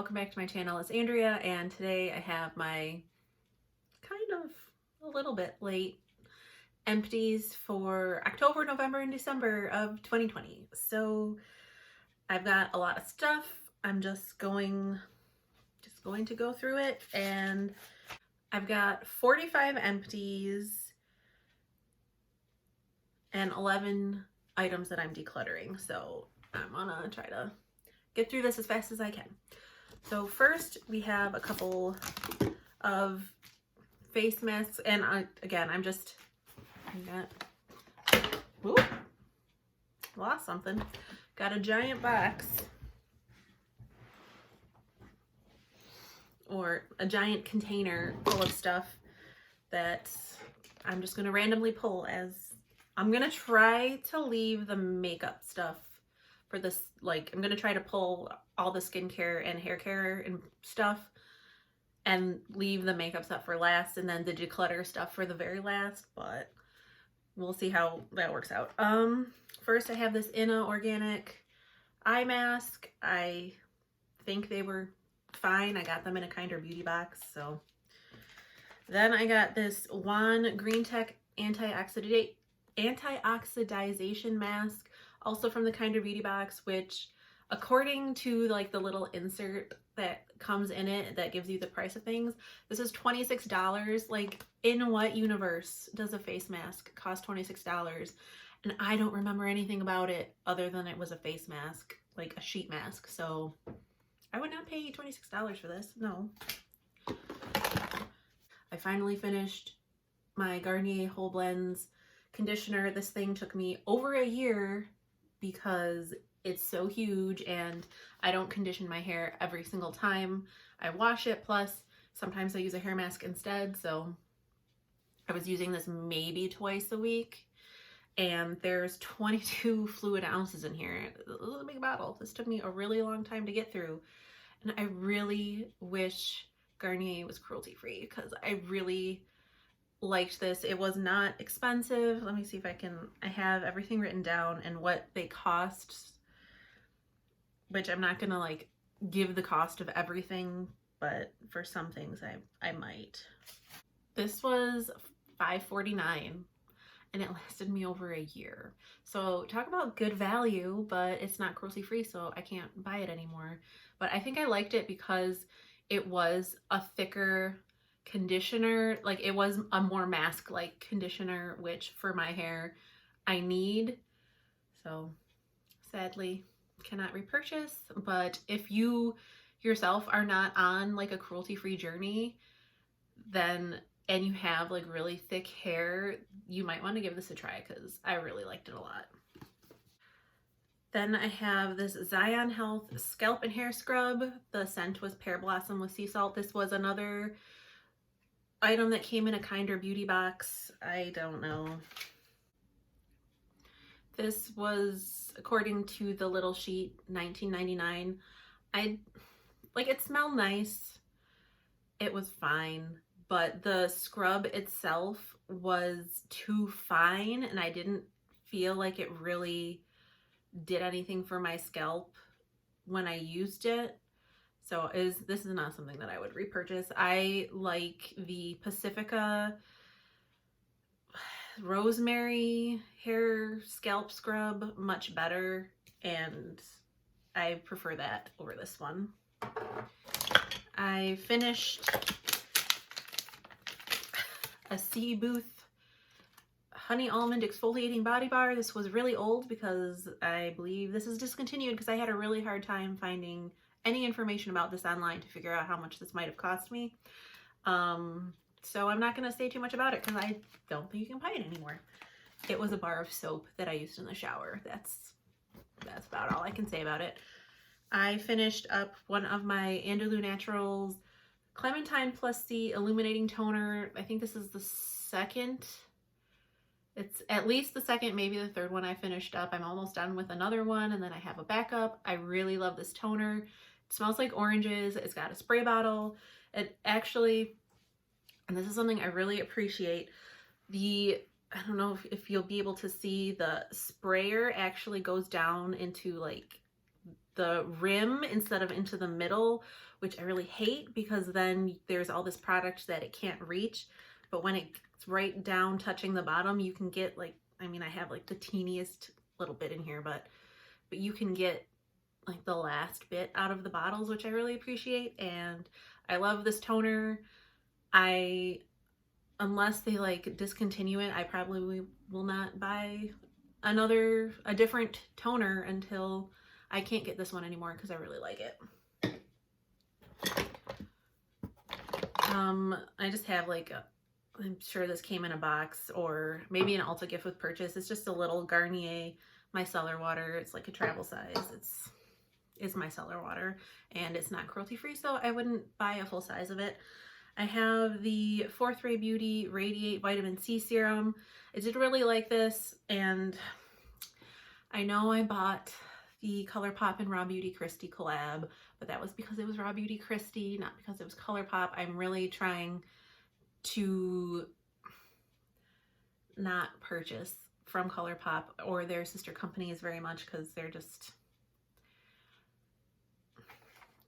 welcome back to my channel. It's Andrea, and today I have my kind of a little bit late empties for October, November, and December of 2020. So I've got a lot of stuff. I'm just going to go through it, and I've got 45 empties and 11 items that I'm decluttering. So I'm gonna try to get through this as fast as I can. So first we have a couple of face masks, and lost something. Got a giant box, or a giant container full of stuff that I'm just gonna randomly pull. As I'm gonna try to leave the makeup stuff for this, like I'm gonna try to pull all the skincare and hair care and stuff and leave the makeup stuff for last, and then the declutter stuff for the very last, but we'll see how that works out. First I have this Inna organic eye mask. I think they were fine. I got them in a Kinder Beauty box. So then I got this Juan Green Tech antioxidization mask, also from the Kinder Beauty box, which according to like the little insert that comes in it that gives you the price of things, this is $26. Like, in what universe does a face mask cost $26? And I don't remember anything about it other than it was a face mask, like a sheet mask. So I would not pay $26 for this, no. I finally finished my Garnier Whole Blends conditioner. This thing took me over a year because it's so huge and I don't condition my hair every single time I wash it. Plus, sometimes I use a hair mask instead. So I was using this maybe twice a week, and there's 22 fluid ounces in here. This is a big bottle. This took me a really long time to get through. And I really wish Garnier was cruelty-free because I really liked this. It was not expensive. Let me see if I have everything written down and what they cost, which I'm not gonna like give the cost of everything, but for some things I might. This was $5.49 and it lasted me over a year. So talk about good value, but it's not cruelty free, so I can't buy it anymore. But I think I liked it because it was a thicker conditioner. Like, it was a more mask-like conditioner, which for my hair I need. So sadly cannot repurchase. But if you yourself are not on like a cruelty-free journey, then and you have like really thick hair, you might want to give this a try because I really liked it a lot. Then I have this Zion Health Scalp and Hair Scrub. The scent was Pear Blossom with Sea Salt. This was another item that came in a Kinder Beauty box. I don't know. This was, according to the little sheet, $19.99. It smelled nice. It was fine, but the scrub itself was too fine, and I didn't feel like it really did anything for my scalp when I used it. So this is not something that I would repurchase. I like the Pacifica Rosemary Hair Scalp Scrub much better, and I prefer that over this one. I finished a Sea Booth Honey Almond Exfoliating Body Bar. This was really old because I believe this is discontinued because I had a really hard time finding any information about this online to figure out how much this might have cost me. So I'm not going to say too much about it because I don't think you can buy it anymore. It was a bar of soap that I used in the shower. That's about all I can say about it. I finished up one of my Andalou Naturals Clementine Plus C Illuminating Toner. I think this is the second. It's at least the second, maybe the third one I finished up. I'm almost done with another one, and then I have a backup. I really love this toner. It smells like oranges. It's got a spray bottle. It actually, and this is something I really appreciate, I don't know if you'll be able to see, the sprayer actually goes down into like the rim instead of into the middle, which I really hate because then there's all this product that it can't reach. But when it's right down touching the bottom, you can get like, I mean, I have like the teeniest little bit in here, but you can get like the last bit out of the bottles, which I really appreciate. And I love this toner. Unless they like discontinue it, I probably will not buy a different toner until I can't get this one anymore because I really like it. I just have like I'm sure this came in a box or maybe an Ulta gift with purchase. It's just a little Garnier micellar water. It's like a travel size. It's micellar water and it's not cruelty free, so I wouldn't buy a full size of it. I have the 4th Ray Beauty Radiate Vitamin C Serum. I did really like this, and I know I bought the ColourPop and Raw Beauty Kristi collab, but that was because it was Raw Beauty Kristi, not because it was ColourPop. I'm really trying to not purchase from ColourPop or their sister companies very much because they're just...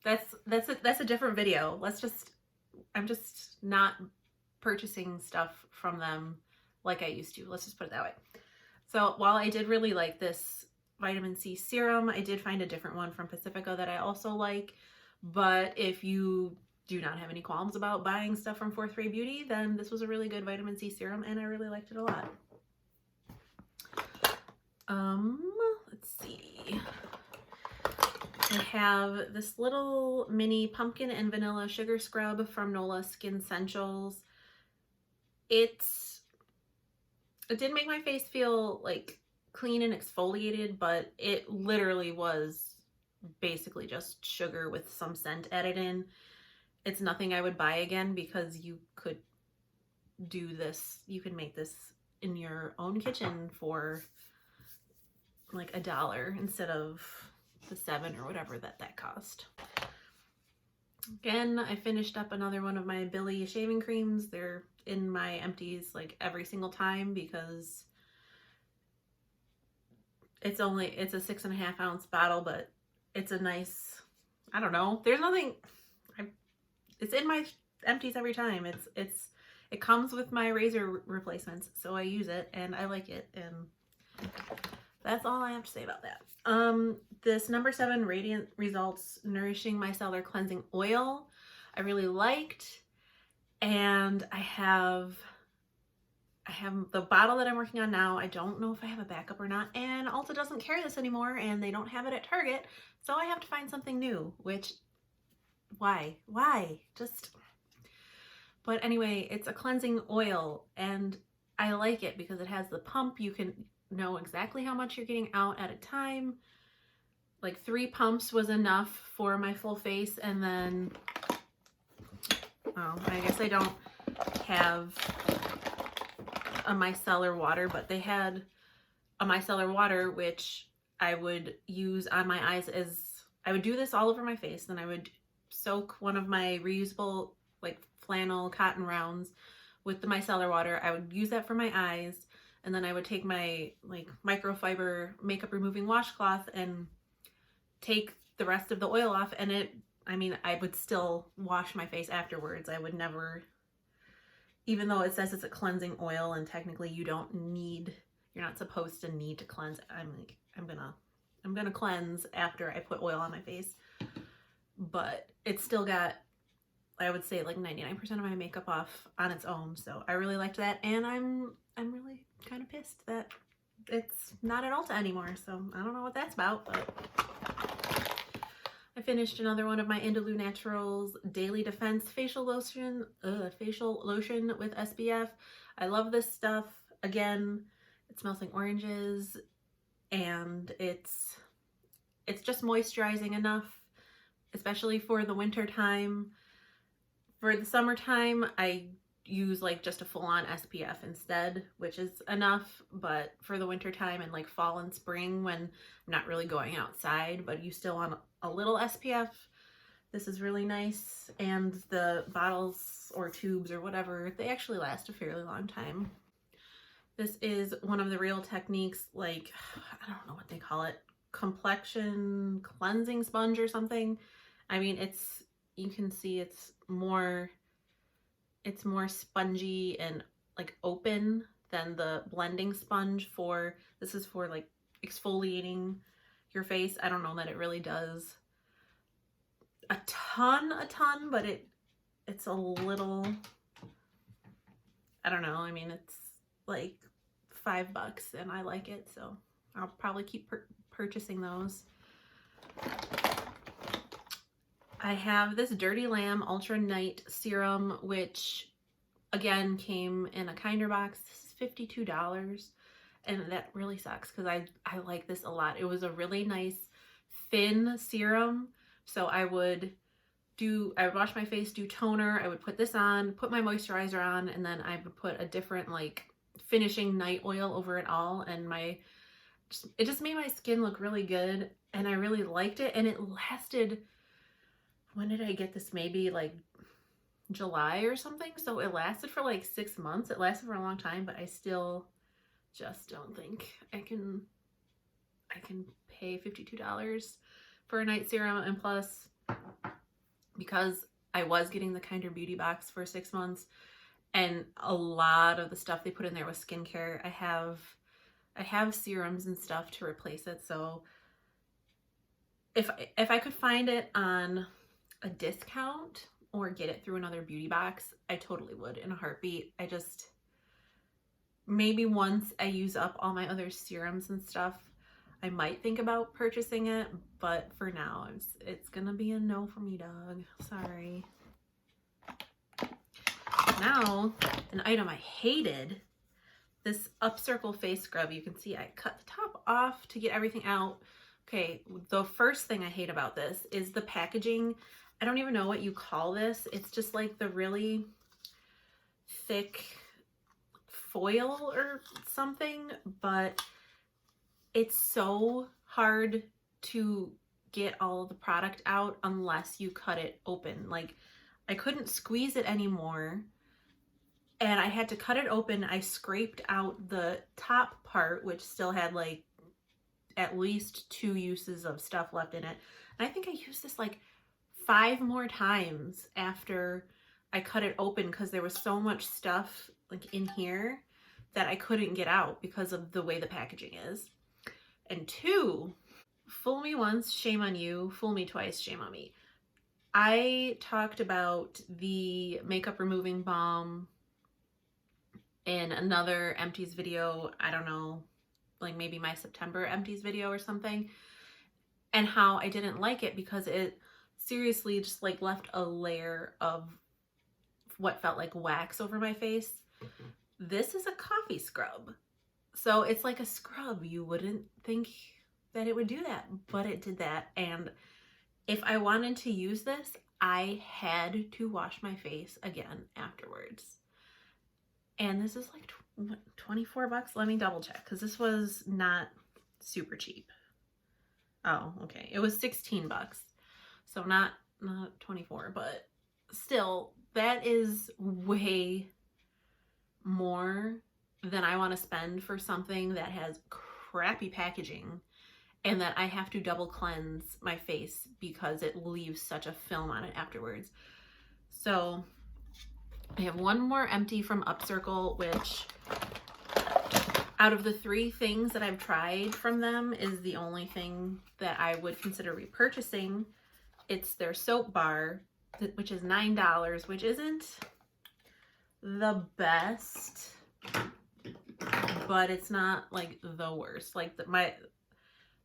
That's a different video. I'm just not purchasing stuff from them like I used to. Let's just put it that way. So while I did really like this vitamin C serum, I did find a different one from Pacifica that I also like. But if you do not have any qualms about buying stuff from 4th Ray Beauty, then this was a really good vitamin C serum and I really liked it a lot. Let's see. I have this little mini pumpkin and vanilla sugar scrub from Nola Skin Essentials. It did make my face feel like clean and exfoliated, but it literally was basically just sugar with some scent added in. It's nothing I would buy again because you could do this, you could make this in your own kitchen for like $1 instead of the $7 or whatever that cost. Again, I finished up another one of my Billie shaving creams. They're in my empties like every single time because it's a 6.5 ounce bottle, but it's a nice, I don't know, there's nothing, it's in my empties every time. It comes with my razor replacements, so I use it and I like it, and that's all I have to say about that. This number 7 Radiant Results Nourishing Micellar Cleansing Oil, I really liked, and I have the bottle that I'm working on now. I don't know if I have a backup or not, and Ulta doesn't carry this anymore, and they don't have it at Target, so I have to find something new, which, why? But anyway, it's a cleansing oil, and I like it because it has the pump. You can know exactly how much you're getting out at a time. Like 3 pumps was enough for my full face, and then, oh, I guess I don't have a micellar water, but they had a micellar water which I would use on my eyes I would do this all over my face. Then I would soak one of my reusable like flannel cotton rounds with the micellar water. I would use that for my eyes, and then I would take my like microfiber makeup removing washcloth and take the rest of the oil off, and I would still wash my face afterwards. I would never, even though it says it's a cleansing oil and technically you're not supposed to need to cleanse. I'm gonna cleanse after I put oil on my face, but it's still got, I would say, like 99% of my makeup off on its own. So I really liked that, and I'm really kind of pissed that it's not at Ulta anymore. So I don't know what that's about, but I finished another one of my Indolue Naturals Daily Defense facial lotion with SPF. I love this stuff. Again, it smells like oranges, and it's just moisturizing enough, especially for the winter time. For the summertime, I use like just a full-on SPF instead, which is enough. But for the winter time and like fall and spring, when I'm not really going outside but you still want a little SPF, this is really nice. And the bottles or tubes or whatever, they actually last a fairly long time. This is one of the Real Techniques, like, I don't know what they call it, complexion cleansing sponge or something. I mean, you can see it's more spongy and like open than the blending sponge for, this is for like exfoliating your face. I don't know that it really does a ton, but it's a little, I don't know. I mean, it's like $5 and I like it, so I'll probably keep purchasing those. I have this Dirty Lamb Ultra Night Serum, which again came in a Kinder box. This is $52, and that really sucks because I like this a lot. It was a really nice thin serum, so I would wash my face, do toner, I would put this on, put my moisturizer on, and then I would put a different like finishing night oil over it all, and it just made my skin look really good, and I really liked it. And it lasted, when did I get this? Maybe like July or something. So it lasted for like 6 months. It lasted for a long time, but I still just don't think I can pay $52 for a night serum. And plus, because I was getting the Kinder Beauty box for 6 months, and a lot of the stuff they put in there was skincare, I have serums and stuff to replace it. So if I could find it on a discount or get it through another beauty box, I totally would in a heartbeat. I just, maybe once I use up all my other serums and stuff, I might think about purchasing it, but for now, it's gonna be a no for me, dog. Sorry. Now, an item I hated, this Upcircle face scrub. You can see I cut the top off to get everything out. Okay, the first thing I hate about this is the packaging. I don't even know what you call this. It's just like the really thick foil or something, but it's so hard to get all the product out unless you cut it open. Like, I couldn't squeeze it anymore, and I had to cut it open. I scraped out the top part, which still had like at least 2 uses of stuff left in it. And I think I used this like 5 more times after I cut it open, because there was so much stuff like in here that I couldn't get out because of the way the packaging is. And 2, fool me once, shame on you. Fool me twice, shame on me. I talked about the makeup removing balm in another empties video. I don't know, like maybe my September empties video or something, and how I didn't like it because it seriously just like left a layer of what felt like wax over my face. This is a coffee scrub. So it's like a scrub. You wouldn't think that it would do that, but it did that. And if I wanted to use this, I had to wash my face again afterwards. And this is like what, $24? Let me double check, because this was not super cheap. Oh, okay. It was $16. So not 24, but still, that is way more than I want to spend for something that has crappy packaging and that I have to double cleanse my face because it leaves such a film on it afterwards. So I have one more empty from Upcircle, which out of the 3 things that I've tried from them is the only thing that I would consider repurchasing. It's their soap bar, which is $9, which isn't the best, but it's not like the worst. Like my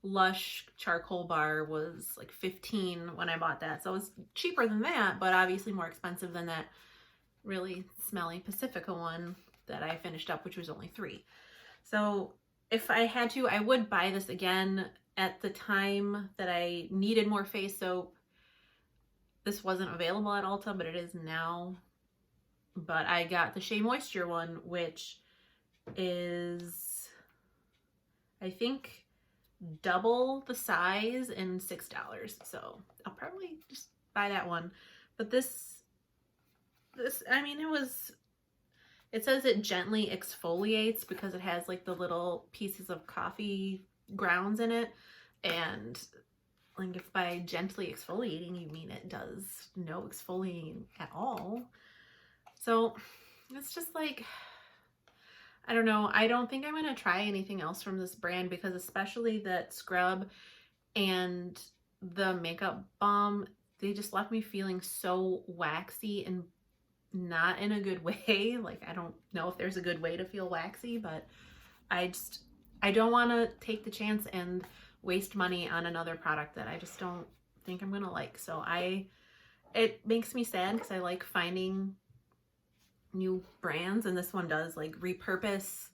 Lush charcoal bar was like $15 when I bought that, so it was cheaper than that, but obviously more expensive than that really smelly Pacifica one that I finished up, which was only $3. So if I had to, I would buy this again. At the time that I needed more face soap, this wasn't available at Ulta, but it is now. But I got the Shea Moisture one, which is, I think, double the size and $6. So I'll probably just buy that one. But this, I mean, it says it gently exfoliates because it has like the little pieces of coffee grounds in it. And like if by gently exfoliating you mean it does no exfoliating at all. So it's just like, I don't know. I don't think I'm going to try anything else from this brand, because especially that scrub and the makeup balm, they just left me feeling so waxy and not in a good way. Like, I don't know if there's a good way to feel waxy, but I don't want to take the chance and waste money on another product that I just don't think I'm going to like. So it makes me sad, because I like finding new brands, and this one does like repurpose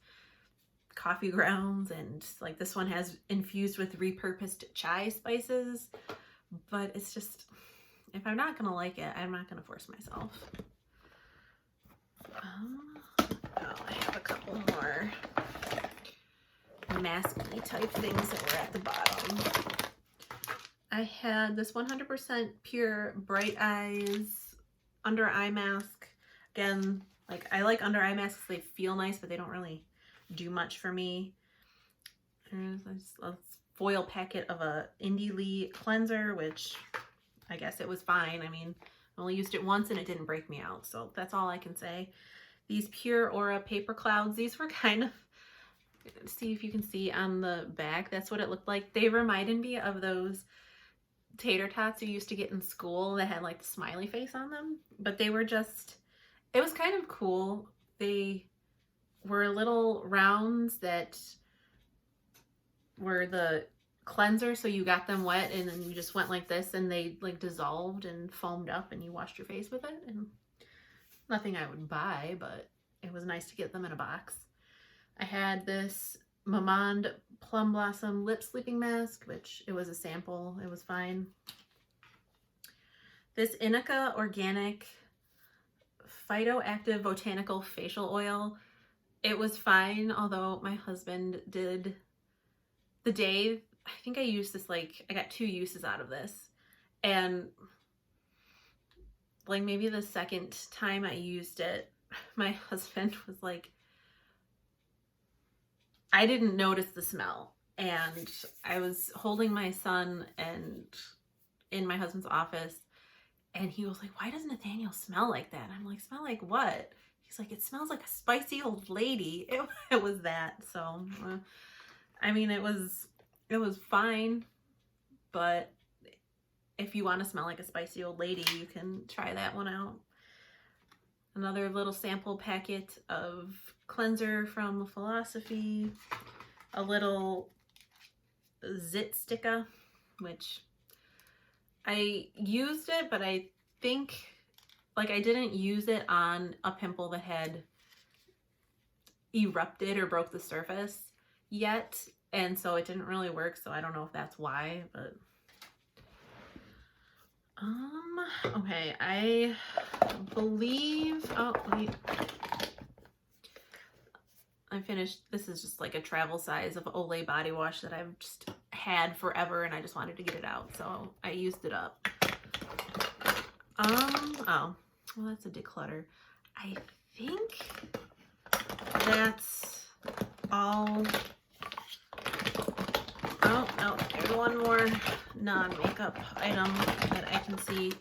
coffee grounds, and like this one has infused with repurposed chai spices. But it's just, if I'm not gonna like it, I'm not gonna force myself. I have a couple more masky type things that were at the bottom. I had this 100% pure Bright Eyes under eye mask. Again, like I like under eye masks, they feel nice, but they don't really do much for me. There's a foil packet of a Indie Lee cleanser, which I guess it was fine. I mean, I only used it once and it didn't break me out, so that's all I can say. These Pure Aura paper clouds, these were kind of, see if you can see on the back, that's what it looked like. They reminded me of those tater tots you used to get in school that had like the smiley face on them, but they were just, it was kind of cool. They were little rounds that were the cleanser, so you got them wet and then you just went like this and they like dissolved and foamed up and you washed your face with it. And nothing I would buy, but it was nice to get them in a box. I had this Mamand Plum Blossom Lip Sleeping Mask, which it was a sample. It was fine. This Inica Organic Phytoactive Botanical Facial Oil. It was fine, although my husband did the day, I think I used this, like, I got 2 uses out of this. And like maybe the second time I used it, my husband was like, I didn't notice the smell. And I was holding my son and in my husband's office, and he was like, why does Nathaniel smell like that? And I'm like, smell like what? He's like, it smells like a spicy old lady. It was that. So, I mean, it was fine, but if you want to smell like a spicy old lady, you can try that one out. Another little sample packet of cleanser from Philosophy. A little Zit Sticka, which I used it, but I think like I didn't use it on a pimple that had erupted or broke the surface yet, and so it didn't really work, so I don't know if that's why, but okay, I believe, oh, wait, I finished, this is just like a travel size of Olay body wash that I've just had forever and I just wanted to get it out, so I used it up. Oh, well, that's a declutter. I think that's all. Oh, no, there's one more non-makeup item that I can see.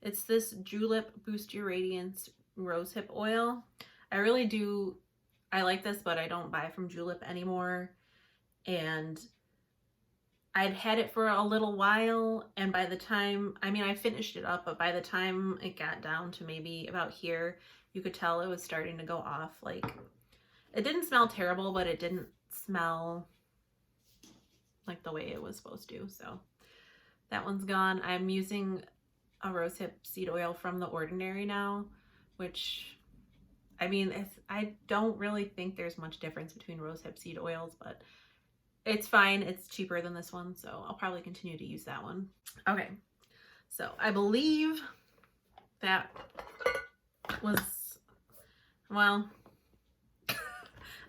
It's this Julep Boost Your Radiance Rosehip Oil. I really do, I like this, but I don't buy from Julep anymore. And I'd had it for a little while, and by the time, I mean, I finished it up, but by the time it got down to maybe about here, you could tell it was starting to go off. Like, it didn't smell terrible, but it didn't smell like the way it was supposed to. So that one's gone. I'm using a rosehip seed oil from The Ordinary now, which, I mean, I don't really think there's much difference between rosehip seed oils, but it's fine. It's cheaper than this one, so I'll probably continue to use that one. Okay, so I believe that was, well,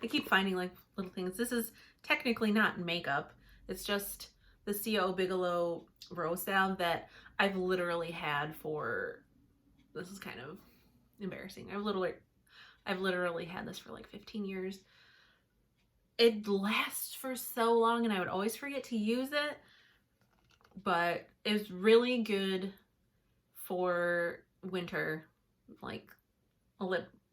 I keep finding like little things. This is technically not makeup. It's just the C.O. Bigelow Rose Salve that I've literally had for, this is kind of embarrassing. I've literally had this for like 15 years. It lasts for so long and I would always forget to use it. but it's really good for winter, like a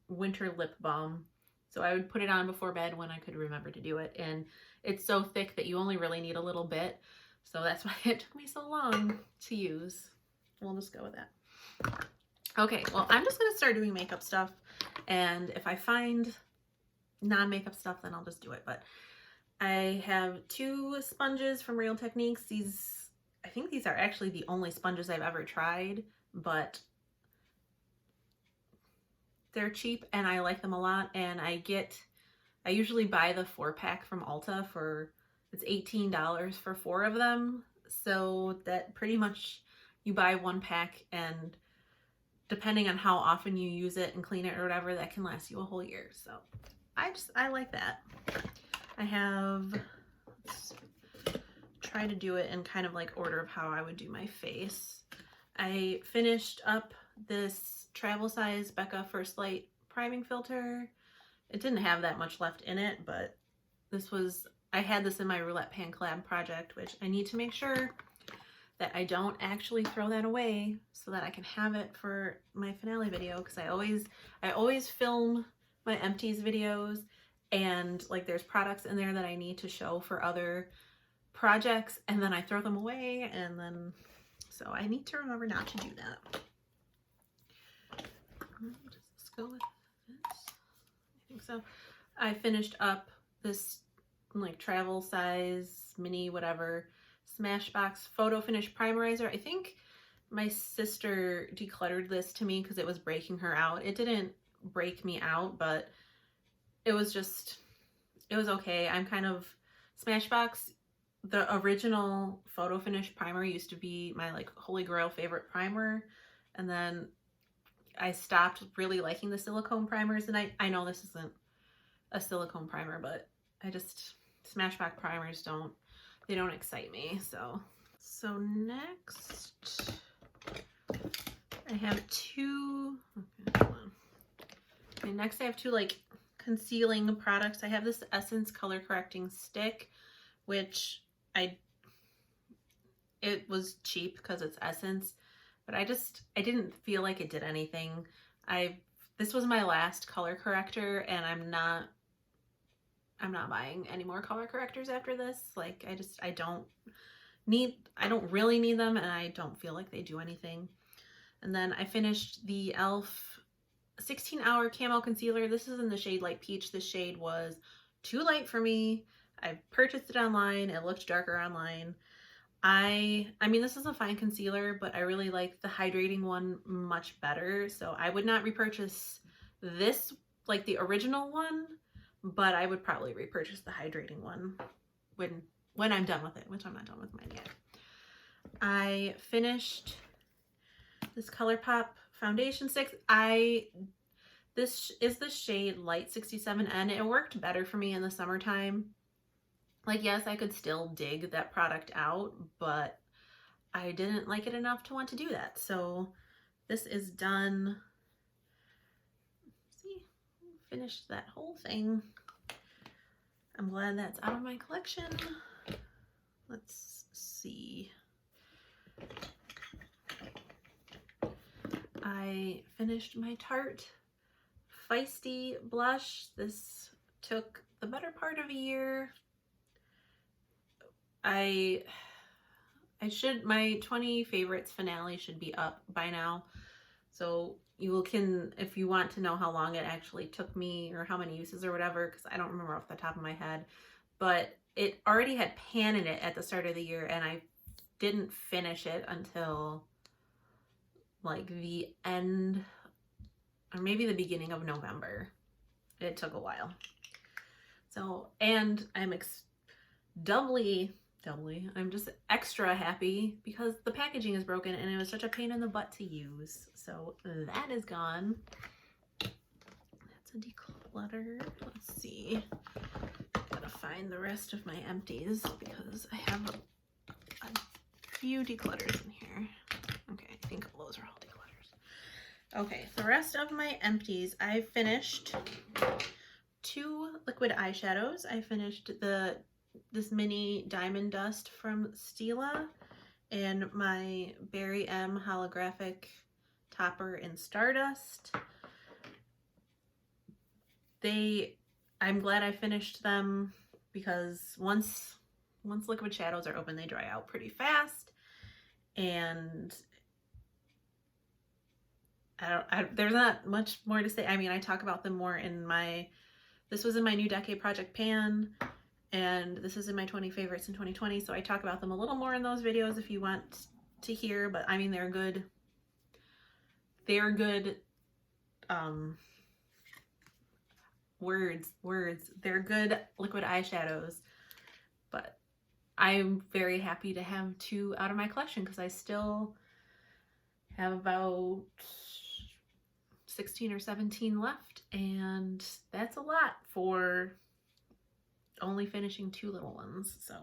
winter lip balm. So I would put it on before bed when I could remember to do it. And it's so thick that you only really need a little bit. So that's why it took me so long to use. We'll just go with that. Okay, well, I'm just going to start doing makeup stuff. And if I find non-makeup stuff, then I'll just do it. But I have 2 sponges from Real Techniques. I think these are actually the only sponges I've ever tried, but they're cheap and I like them a lot. And I usually buy the 4-pack from Ulta it's $18 for 4 of them. So that pretty much you buy 1 pack, and depending on how often you use it and clean it or whatever, that can last you a whole year. So I like that. Let's try to do it in kind of like order of how I would do my face. I finished up this travel size Becca First Light priming filter. It didn't have that much left in it, but I had this in my roulette pan collab project, which I need to make sure that I don't actually throw that away so that I can have it for my finale video, because I always film my empties videos, and like there's products in there that I need to show for other projects, and then I throw them away, and then so I need to remember not to do that. Let's go with this. I think so. I finished up this like travel size mini whatever Smashbox Photo Finish Primerizer. I think my sister decluttered this to me because it was breaking her out. It didn't break me out, but it was okay. I'm kind of Smashbox. The original Photo Finish primer used to be my like holy grail favorite primer, and then I stopped really liking the silicone primers, and I know this isn't a silicone primer, but Smashbox primers don't excite me. So next I have 2, okay, hold on. Okay, next I have 2 like concealing products. I have this Essence Color Correcting Stick, which it was cheap because it's Essence, but I didn't feel like it did anything. This was my last color corrector, and I'm not buying any more color correctors after this. Like I don't really need them, and I don't feel like they do anything. And then I finished the e.l.f. 16-hour camo concealer. This is in the shade Light Peach. This shade was too light for me. I purchased it online. It looked darker online. I mean, this is a fine concealer, but I really like the hydrating one much better. So I would not repurchase this, like the original one, but I would probably repurchase the hydrating one when I'm done with it, which I'm not done with mine yet. I finished this ColourPop foundation stick. This is the shade Light 67N. It worked better for me in the summertime. Like, yes, I could still dig that product out, but I didn't like it enough to want to do that. So this is done. See, finished that whole thing. I'm glad that's out of my collection. Let's see. I finished my Tarte Feisty blush. This took the better part of a year. My 20 favorites finale should be up by now. So if you want to know how long it actually took me or how many uses or whatever, because I don't remember off the top of my head, but it already had pan in it at the start of the year, and I didn't finish it until like the end or maybe the beginning of November. It took a while. So, and I'm I'm just extra happy because the packaging is broken and it was such a pain in the butt to use. So that is gone. That's a declutter. Let's see. Gotta find the rest of my empties because I have a few declutters in here. Okay, I think those are all declutters. Okay, the rest of my empties, I finished 2 liquid eyeshadows. I finished this mini Diamond Dust from Stila in my Berry M holographic topper in Stardust. I'm glad I finished them because once liquid shadows are open, they dry out pretty fast, and there's not much more to say. I mean, I talk about them more in this was in my new decade project pan, and this is in my 20 favorites in 2020, so I talk about them a little more in those videos if you want to hear. But I mean, they're good they're good liquid eyeshadows. But I'm very happy to have 2 out of my collection because I still have about 16 or 17 left, and that's a lot for only finishing 2 little ones. So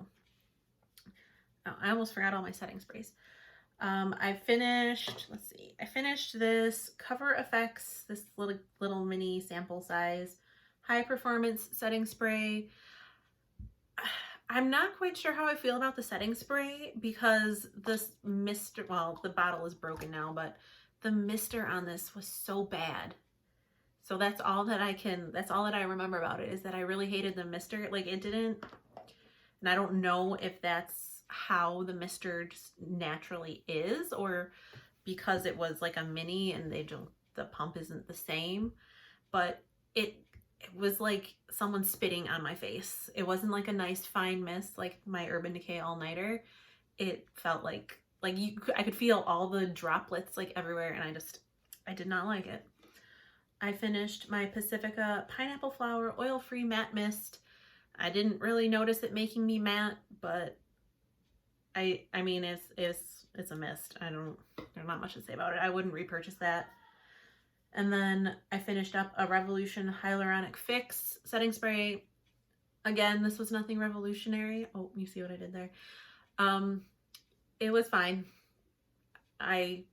I almost forgot all my setting sprays. I finished this Cover Effects, this little mini sample size high performance setting spray. I'm not quite sure how I feel about the setting spray because this mister, well, the bottle is broken now, but the mister on this was so bad. So that's all that I remember about it, is that I really hated the mister. Like, it didn't, and I don't know if that's how the mister just naturally is, or because it was like a mini and the pump isn't the same, but it was like someone spitting on my face. It wasn't like a nice fine mist like my Urban Decay All-Nighter. It felt like I could feel all the droplets like everywhere, and I did not like it. I finished my Pacifica Pineapple Flower Oil-Free Matte Mist. I didn't really notice it making me matte, but I mean, it's a mist. There's not much to say about it. I wouldn't repurchase that. And then I finished up a Revolution Hyaluronic Fix setting spray. Again, this was nothing revolutionary. Oh, you see what I did there? It was fine. I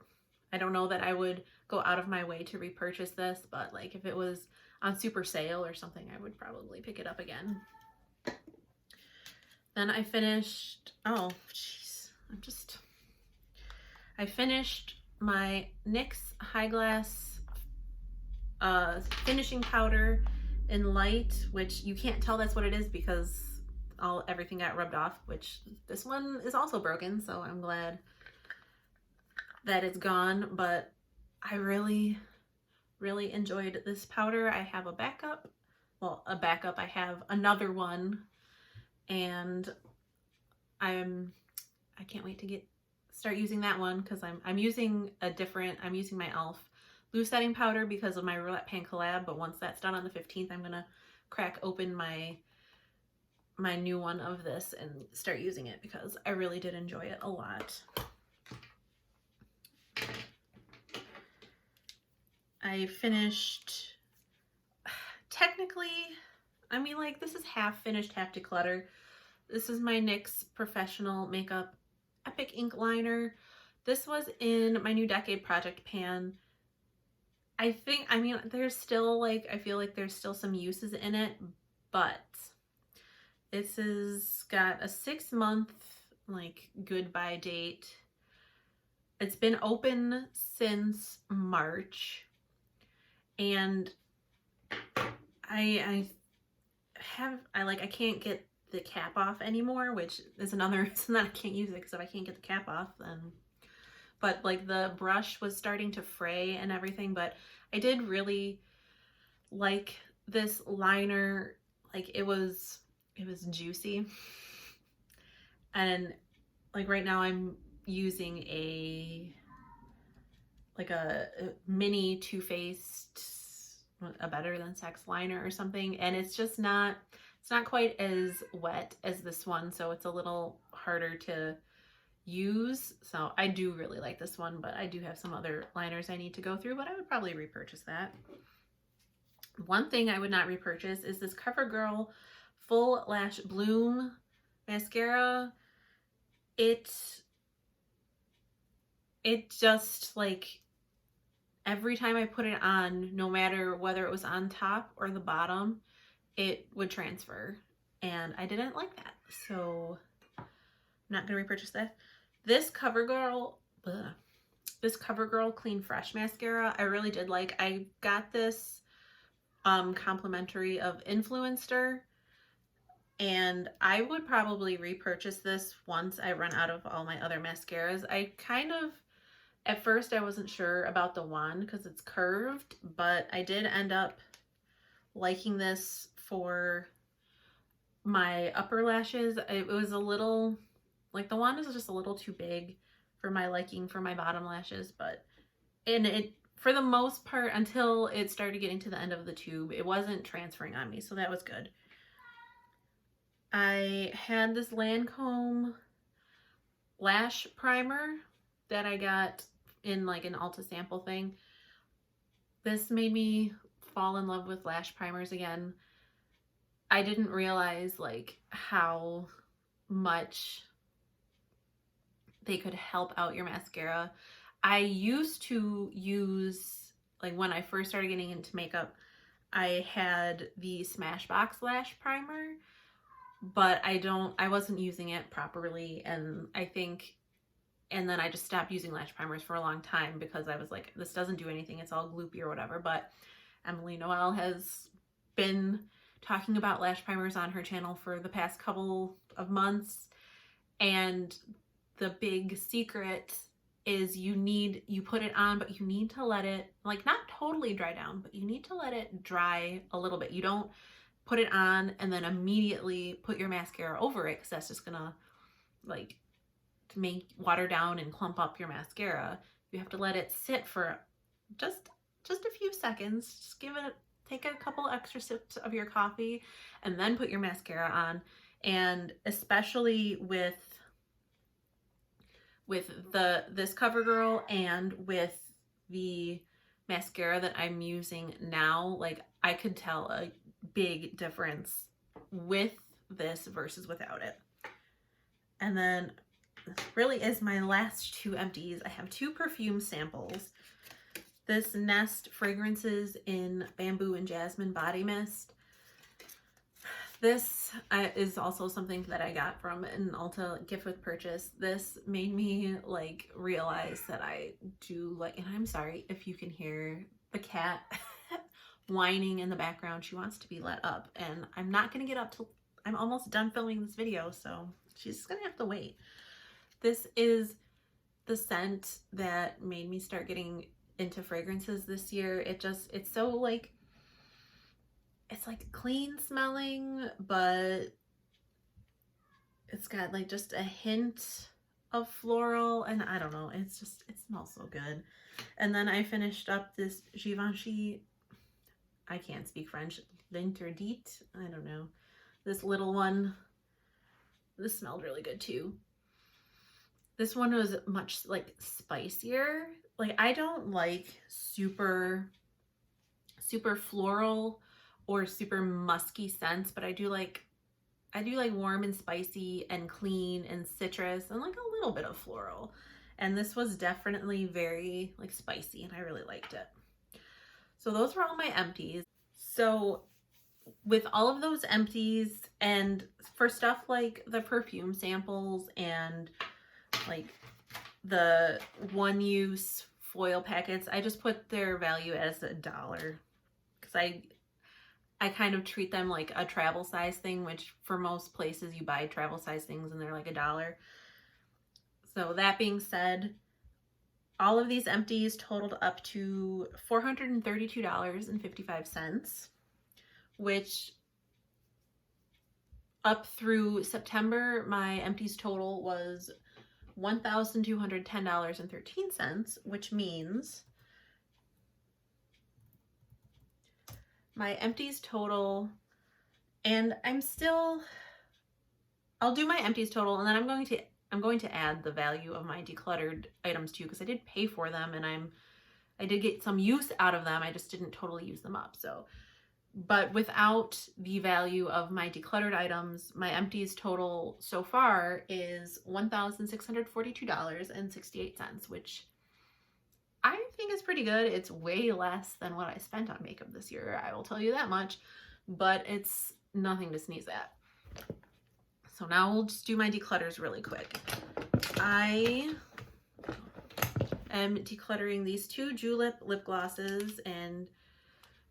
don't know that I would go out of my way to repurchase this, but like if it was on super sale or something, I would probably pick it up again. Then I finished, oh jeez, I finished my NYX High Glass finishing powder in light, which you can't tell that's what it is because everything got rubbed off, which this one is also broken, so I'm glad that it's gone. But I really enjoyed this powder. I have a backup. I have another one, and I can't wait to start using that one because I'm using my e.l.f. loose setting powder because of my Roulette Pan collab. But once that's done on the 15th, I'm gonna crack open my new one of this and start using it because I really did enjoy it a lot. I finished, technically, I mean, like, this is half finished, half declutter. This is my NYX Professional Makeup Epic Ink Liner. This was in my new decade project pan. I mean, there's still I feel like there's still some uses in it, but this has got a 6-month goodbye date. It's been open since March, and I can't get the cap off anymore, which is another reason that I can't use it, because if I can't get the cap off, then, but the brush was starting to fray and everything. But I did really like this liner. It was juicy, and right now I'm using a mini Too Faced a Better Than Sex liner or something, and it's not quite as wet as this one, so it's a little harder to use. So I do really like this one, but I do have some other liners I need to go through, but I would probably repurchase that. One thing I would not repurchase is this CoverGirl Full Lash Bloom mascara. It just every time I put it on, no matter whether it was on top or the bottom, it would transfer, and I didn't like that, so I'm not gonna repurchase that. This CoverGirl, ugh, this CoverGirl Clean Fresh mascara, I really did like. I got this complimentary of Influencer, and I would probably repurchase this once I run out of all my other mascaras. I kind of, at first I wasn't sure about the wand because it's curved, but I did end up liking this for my upper lashes. It was a little, like the wand is just a little too big for my liking for my bottom lashes, but, and it, for the most part, until it started getting to the end of the tube, it wasn't transferring on me, so that was good. I had this Lancome lash primer that I got in like an Ulta sample thing. This made me fall in love with lash primers again. I didn't realize like how much they could help out your mascara. I used to use, like when I first started getting into makeup, I had the Smashbox lash primer, but I wasn't using it properly, and I think, and then I just stopped using lash primers for a long time because I was like, this doesn't do anything, it's all gloopy or whatever. But Emily Noel has been talking about lash primers on her channel for the past couple of months, and the big secret is you put it on, but you need to let it, like, not totally dry down, but you need to let it dry a little bit. You don't put it on and then immediately put your mascara over it, because that's just gonna like to make water down and clump up your mascara. You have to let it sit for just a few seconds. Just give it, take a couple extra sips of your coffee and then put your mascara on. And especially with this CoverGirl and with the mascara that I'm using now, like I could tell a big difference with this versus without it. And then this really is my last two empties. I have two perfume samples. This Nest Fragrances in Bamboo and Jasmine Body Mist. This is also something that I got from an Ulta gift with purchase. This made me like realize that I do like, and I'm sorry if you can hear the cat whining in the background. She wants to be let up, and I'm not gonna get up till I'm almost done filming this video, so she's gonna have to wait. This is the scent that made me start getting into fragrances this year. It's so like, it's like clean smelling, but it's got like just a hint of floral, and I don't know, it smells so good. And then I finished up this Givenchy, I can't speak French, l'Interdit, I don't know, this little one. This smelled really good too. This one was much like spicier. Like I don't like super floral or super musky scents, but I do like warm and spicy and clean and citrus and like a little bit of floral. And this was definitely very like spicy, and I really liked it. So those were all my empties. So with all of those empties, and for stuff like the perfume samples and like the one-use foil packets, I just put their value as $1 because I kind of treat them like a travel size thing, which for most places you buy travel size things and they're like $1. So that being said, all of these empties totaled up to $432.55, which up through September, my empties total was $1,210.13, which means my empties total, and I'll do my empties total, and then I'm going to add the value of my decluttered items too, because I did pay for them and I did get some use out of them. I just didn't totally use them up. So, but without the value of my decluttered items, my empties total so far is $1,642.68, which I think is pretty good. It's way less than what I spent on makeup this year, I will tell you that much, but it's nothing to sneeze at. So now we'll just do my declutters really quick. I am decluttering these two Julep lip glosses, and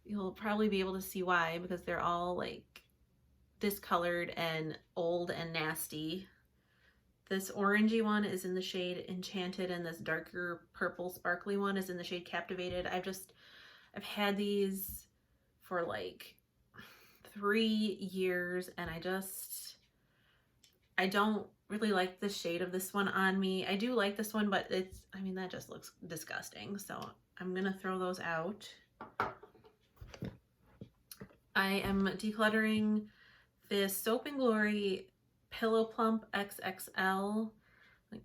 you'll probably be able to see why, because they're all like discolored and old and nasty. This orangey one is in the shade Enchanted, and this darker purple sparkly one is in the shade Captivated. I've had these for like 3 years, and I don't really like the shade of this one on me. I do like this one, but I mean, that just looks disgusting. So I'm gonna throw those out. I am decluttering this Soap and Glory Pillow Plump XXL like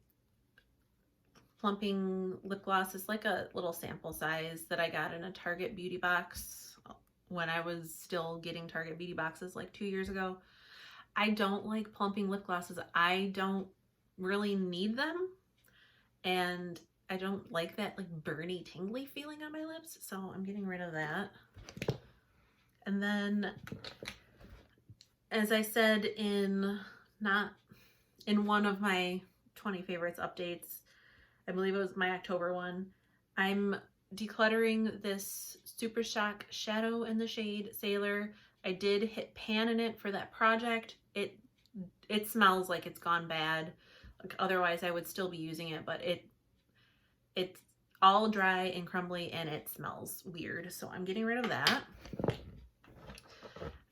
plumping lip gloss. Is like a little sample size that I got in a Target beauty box when I was still getting Target beauty boxes like 2 years ago. I don't like plumping lip glosses. I don't really need them, and I don't like that like burny, tingly feeling on my lips, so I'm getting rid of that. And then, as I said in one of my 20 favorites updates, I believe it was my October one, I'm decluttering this Super Shock shadow in the shade Sailor. I did hit pan in it for that project. It smells like it's gone bad. Like, otherwise I would still be using it, but it's all dry and crumbly and it smells weird. So I'm getting rid of that.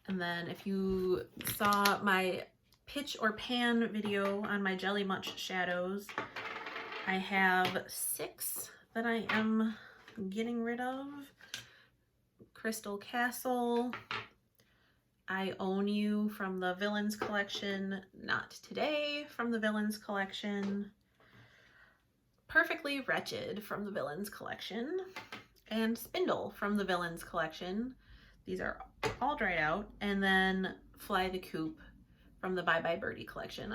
And then if you saw my pitch or pan video on my Jelly Munch shadows, I have 6 that I am getting rid of. Crystal Castle, I Own You from the Villains collection, Not Today from the Villains collection, Perfectly Wretched from the Villains collection, and Spindle from the Villains collection. These are all dried out. And then Fly the Coop from the Bye Bye Birdie collection.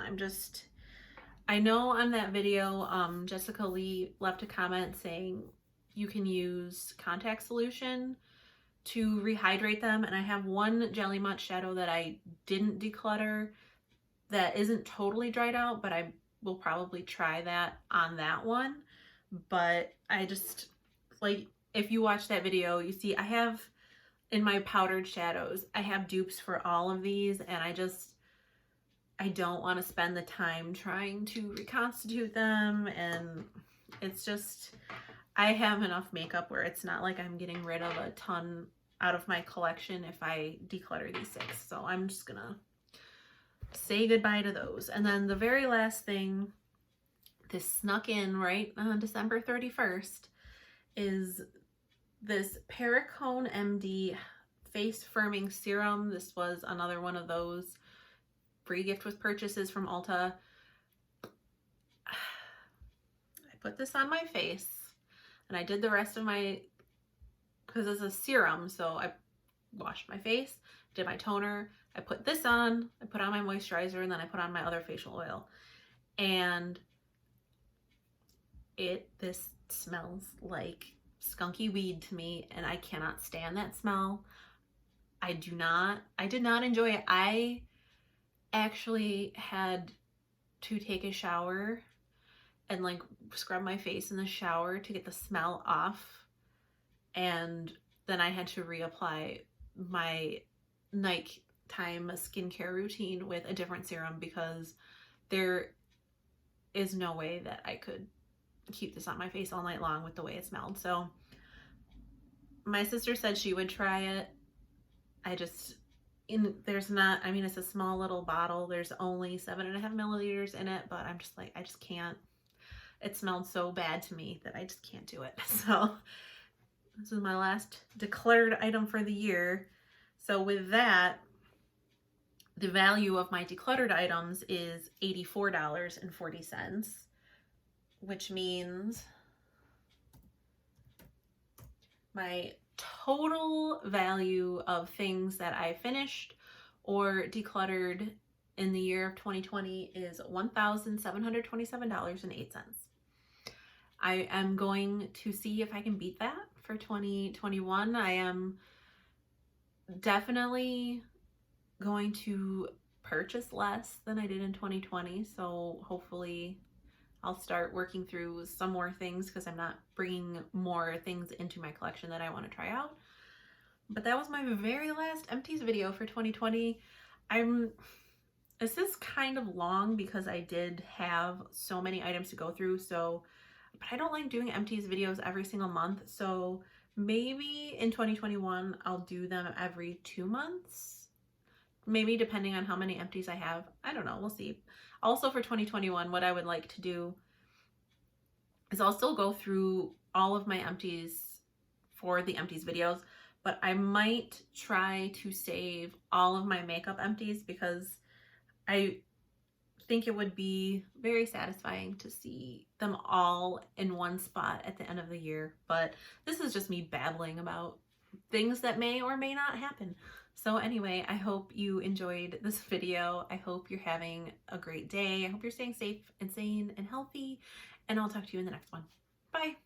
I know on that video, Jessica Lee left a comment saying you can use contact solution to rehydrate them, and I have one Jelly Munch shadow that I didn't declutter that isn't totally dried out, but I will probably try that on that one. But I just, like, if you watch that video, you see I have, in my powdered shadows, I have dupes for all of these, and I don't want to spend the time trying to reconstitute them, and it's just, I have enough makeup where it's not like I'm getting rid of a ton out of my collection if I declutter these 6. So I'm just gonna say goodbye to those. And then the very last thing, this snuck in right on December 31st, is this Perricone MD Face Firming Serum. This was another one of those free gift with purchases from Ulta. I put this on my face, and I did the rest of my, because it's a serum, so I washed my face, did my toner, I put this on, I put on my moisturizer, and then I put on my other facial oil. And this smells like skunky weed to me, and I cannot stand that smell. I did not enjoy it. I actually had to take a shower and like scrub my face in the shower to get the smell off, and then I had to reapply my nighttime skincare routine with a different serum, because there is no way that I could keep this on my face all night long with the way it smelled. So my sister said she would try it. There's not, I mean, it's a small little bottle. There's only 7.5 milliliters in it, but I'm just like, I just can't. It smelled so bad to me that I just can't do it. So this is my last declared item for the year. So with that, the value of my decluttered items is $84.40, which means my total value of things that I finished or decluttered in the year of 2020 is $1,727.08. I am going to see if I can beat that for 2021. I am definitely going to purchase less than I did in 2020, so hopefully I'll start working through some more things because I'm not bringing more things into my collection that I want to try out. But that was my very last empties video for 2020. This is kind of long because I did have so many items to go through, but I don't like doing empties videos every single month, so maybe in 2021 I'll do them every 2 months, maybe, depending on how many empties I have. I don't know, we'll see. Also for 2021, what I would like to do is I'll still go through all of my empties for the empties videos, but I might try to save all of my makeup empties because I think it would be very satisfying to see them all in one spot at the end of the year. But this is just me babbling about things that may or may not happen. So anyway, I hope you enjoyed this video. I hope you're having a great day. I hope you're staying safe and sane and healthy, and I'll talk to you in the next one. Bye.